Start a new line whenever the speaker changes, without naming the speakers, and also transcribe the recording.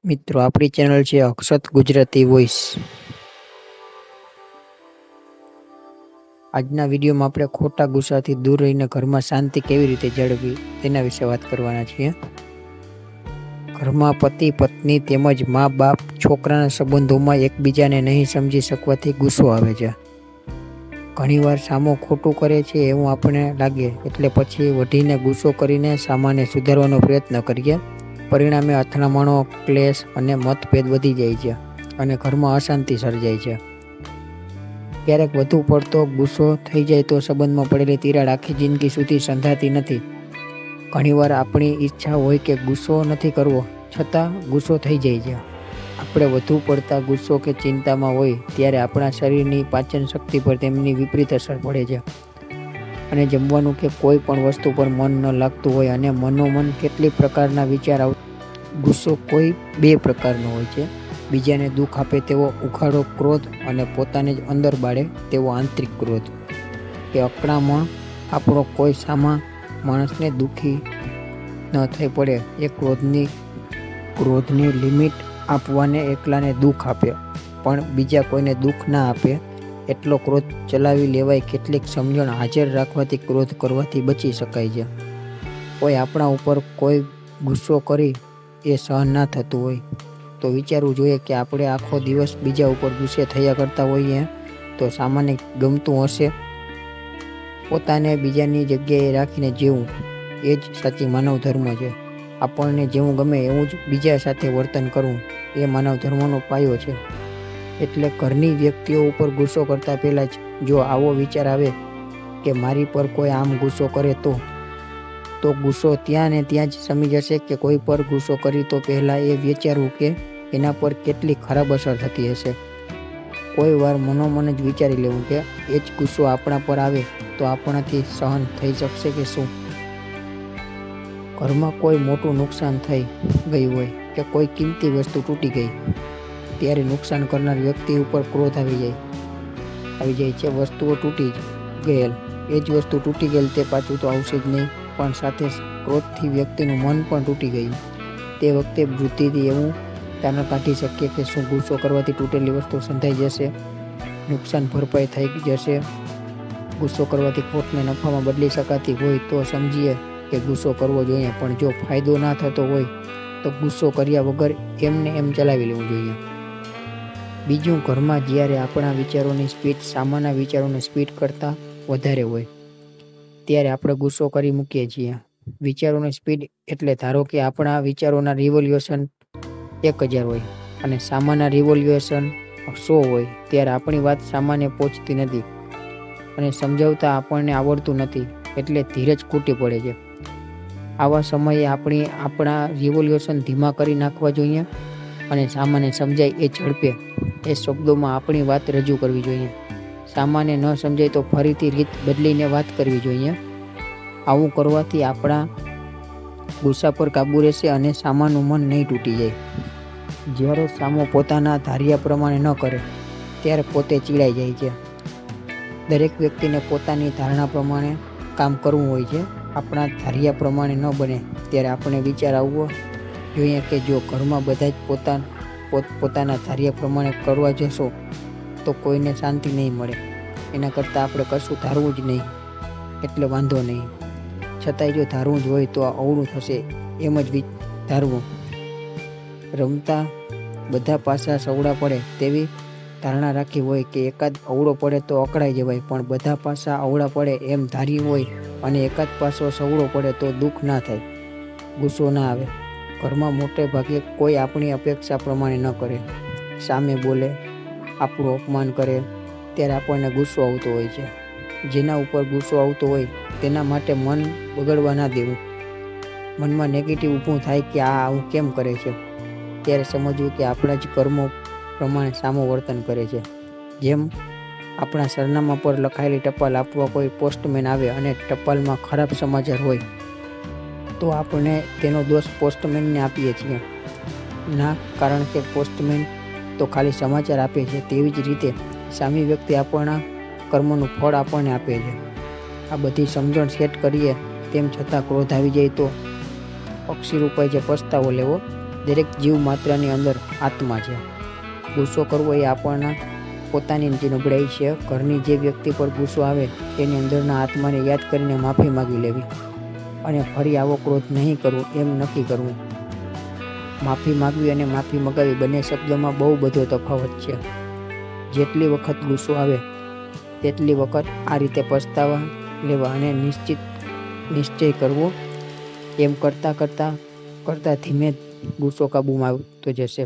મિત્રો, આપણી ચેનલ છે અક્ષત ગુજરાતી વોઇસ. આજના વિડીયોમાં આપણે ખોટા ગુસ્સાથી દૂર રહીને ઘરમાં શાંતિ કેવી રીતે જાળવવી તેના વિશે વાત કરવાના છીએ. ઘરમાં પતિ પત્ની તેમજ મા બાપ છોકરાના સંબંધોમાં એકબીજાને નહીં સમજી શકવાથી ગુસ્સો આવે છે. ઘણીવાર સામો ખોટું કરે છે એવું આપણે લાગે એટલે પછી વઢીને ગુસ્સો કરીને સામાને સુધારવાનો પ્રયત્ન કરીએ. પરિણામે અથડામણો, ક્લેશ અને મતભેદ વધી જાય છે અને ઘરમાં અશાંતિ સર્જાય છે. ક્યારેક વધુ પડતો ગુસ્સો થઈ જાય તો સંબંધમાં પડેલી તિરાડ આખી જિંદગી સુધી સંધાતી નથી. ઘણીવાર આપણી ઈચ્છા હોય કે ગુસ્સો નથી કરવો, છતાં ગુસ્સો થઈ જાય છે. આપણે વધુ પડતા ગુસ્સો કે ચિંતામાં હોય ત્યારે આપણા શરીરની પાચન શક્તિ પર તેમની વિપરીત અસર પડે છે અને જમવાનું કે કોઈ પણ વસ્તુ પર મન ન લાગતું હોય અને મનોમન કેટલીક પ્રકારના વિચાર આવતા. ગુસ્સો કોઈ બે પ્રકારનો હોય છે: બીજાને દુઃખ આપે તેવો ઉઘાડો ક્રોધ અને પોતાને જ અંદર બાળે તેવો આંતરિક ક્રોધ કે અકળામણ. આપણો કોઈ સામા માણસને દુઃખી ન થઈ પડે એ ક્રોધની લિમિટ આપવાને એકલાને દુઃખ આપે પણ બીજા કોઈને દુઃખ ના આપે એટલો ક્રોધ ચલાવી લેવાય. કેટલીક સમજણ હાજર રાખવાથી ક્રોધ કરવાથી બચી શકાય છે. કોઈ આપણા ઉપર કોઈ ગુસ્સો કરી એ સહન ના થતું હોય તો વિચારવું જોઈએ કે આપણે આખો દિવસ બીજા ઉપર ગુસ્સે થયા કરતા હોઈએ તો સામાન્ય ગમતું હશે? પોતાને બીજાની જગ્યાએ રાખીને જીવવું એ જ સાચી માનવ ધર્મ છે. આપણને જેવું ગમે એવું જ બીજા સાથે વર્તન કરવું એ માનવ ધર્મનો પાયો છે. એટલે ઘરની વ્યક્તિઓ ઉપર ગુસ્સો કરતા પહેલાં જ જો આવો વિચાર આવે કે મારી પર કોઈ આમ ગુસ્સો કરે તો ગુસ્સો ત્યાં ને ત્યાં જ શમી જશે. કે કોઈ પર ગુસ્સો કરી તો પહેલાં એ વિચારવું કે એના પર કેટલી ખરાબ અસર થતી હશે. કોઈ વાર મનોમન જ વિચારી લેવું કે એ જ ગુસ્સો આપણા પર આવે તો આપણાથી સહન થઈ શકશે કે શું? ઘરમાં કોઈ મોટું નુકસાન થઈ ગયું હોય કે કોઈ કિંમતી વસ્તુ તૂટી ગઈ ત્યારે નુકસાન કરનાર વ્યક્તિ ઉપર ક્રોધ આવી જાય છે. વસ્તુઓ તૂટી ગયેલ, એ જ વસ્તુ તૂટી ગયેલ તે પાછું તો આવશે જ નહીં, પણ સાથે ક્રોધથી વ્યક્તિનું મન પણ તૂટી ગયું. તે વખતે બુદ્ધિથી એવું તારણ કાઢી શકીએ કે શું ગુસ્સો કરવાથી તૂટેલી વસ્તુ સંધાઈ જશે, નુકસાન ભરપાઈ થઈ જશે. ગુસ્સો કરવાથી ખોટને નફામાં બદલી શકાતી હોય તો સમજીએ કે ગુસ્સો કરવો જોઈએ, પણ જો ફાયદો ના થતો હોય તો ગુસ્સો કર્યા વગર એમને એમ ચલાવી લેવું જોઈએ. બીજું, ઘરમાં જ્યારે આપણા વિચારોની સ્પીડ સામાન્ય વિચારોની સ્પીડ કરતાં વધારે હોય ત્યારે આપણે ગુસ્સો કરી મૂકીએ છીએ. વિચારોની સ્પીડ એટલે ધારો કે આપણા વિચારોના રિવોલ્યુશન 1000 હોય અને સામાન્ય રિવોલ્યુશન 100 હોય ત્યારે આપણી વાત સામાન્ય પહોંચતી નથી અને સમજાવતા આપણને આવડતું નથી એટલે ધીરજ ખૂટી પડે છે. આવા સમયે આપણે આપણા રિવોલ્યુશન ધીમા કરી નાખવા જોઈએ અને સામાન્ય સમજાય એ ઝડપે એ શબ્દોમાં આપણી વાત રજૂ કરવી જોઈએ. સામાન્ય ન સમજાય તો ફરીથી રીત બદલીને વાત કરવી જોઈએ. આવું કરવાથી આપણા ગુસ્સા પર કાબૂ રહેશે અને સામાનું મન નહીં તૂટી જાય. જ્યારે સામો પોતાના ધાર્યા પ્રમાણે ન કરે ત્યારે પોતે ચીડાઈ જાય છે. દરેક વ્યક્તિને પોતાની ધારણા પ્રમાણે કામ કરવું હોય છે. આપણા ધાર્યા પ્રમાણે ન બને ત્યારે આપણે વિચાર આવવો જોઈએ કે જો ઘરમાં બધા જ પોતાના ધાર્યા પ્રમાણે કરવા જશો તો કોઈને શાંતિ નહીં મળે. એના કરતાં આપણે કશું ધારવું જ નહીં એટલે વાંધો નહીં. છતાંય જો ધારવું જ હોય તો અવળું થશે એમ જ ધારવું. રમતા બધા પાસા સવડા પડે તેવી ધારણા રાખી હોય કે એકાદ અવળો પડે તો અકળાઈ જવાય, પણ બધા પાસા અવળા પડે એમ ધારી હોય અને એકાદ પાસો સવડો પડે તો દુઃખ ના થાય, ગુસ્સો ના આવે. ઘરમાં મોટે ભાગે કોઈ આપણી અપેક્ષા પ્રમાણે ન કરે, સામે બોલે, આપણું અપમાન કરે ત્યારે આપણને ગુસ્સો આવતો હોય છે. જેના ઉપર ગુસ્સો આવતો હોય તેના માટે મન બગડવા ના દેવું. મનમાં નેગેટિવ ઊભું થાય કે આ આવું કેમ કરે છે ત્યારે સમજવું કે આપણા જ કર્મો પ્રમાણે સામો વર્તન કરે છે. જેમ આપણા સરનામા પર લખાયેલી ટપાલ આપવા કોઈ પોસ્ટમેન આવે અને ટપાલમાં ખરાબ સમાચાર હોય તો આપણે તેનો દોષ પોસ્ટમેનને આપીએ છીએ ના, કારણ કે પોસ્ટમેન તો ખાલી સમાચાર આપે છે. તેવી જ રીતે સામી વ્યક્તિ આપણા કર્મનું ફળ આપણને આપે છે. આ બધી સમજણ સેટ કરીએ તેમ છતાં ક્રોધ આવી જાય તો પક્ષી રૂપાય છે પસ્તાવો લેવો. દરેક જીવ માત્રની અંદર આત્મા છે. ગુસ્સો કરવો એ આપણના પોતાની જે નબળાઈ છે. ઘરની જે વ્યક્તિ પર ગુસ્સો આવે તેની અંદરના આત્માને યાદ કરીને માફી માગી લેવી અને ફરી આવો ક્રોધ નહીં કરવો એમ નક્કી કરવું. માફી માગવી અને માફી મગાવી બંને શબ્દોમાં બહુ બધો તફાવત છે. જેટલી વખત ગુસ્સો આવે તેટલી વખત આ રીતે પસ્તાવા લેવા અને નિશ્ચય કરવો. એમ કરતાં ધીમે ગુસ્સો કાબૂમાં આવતો જશે.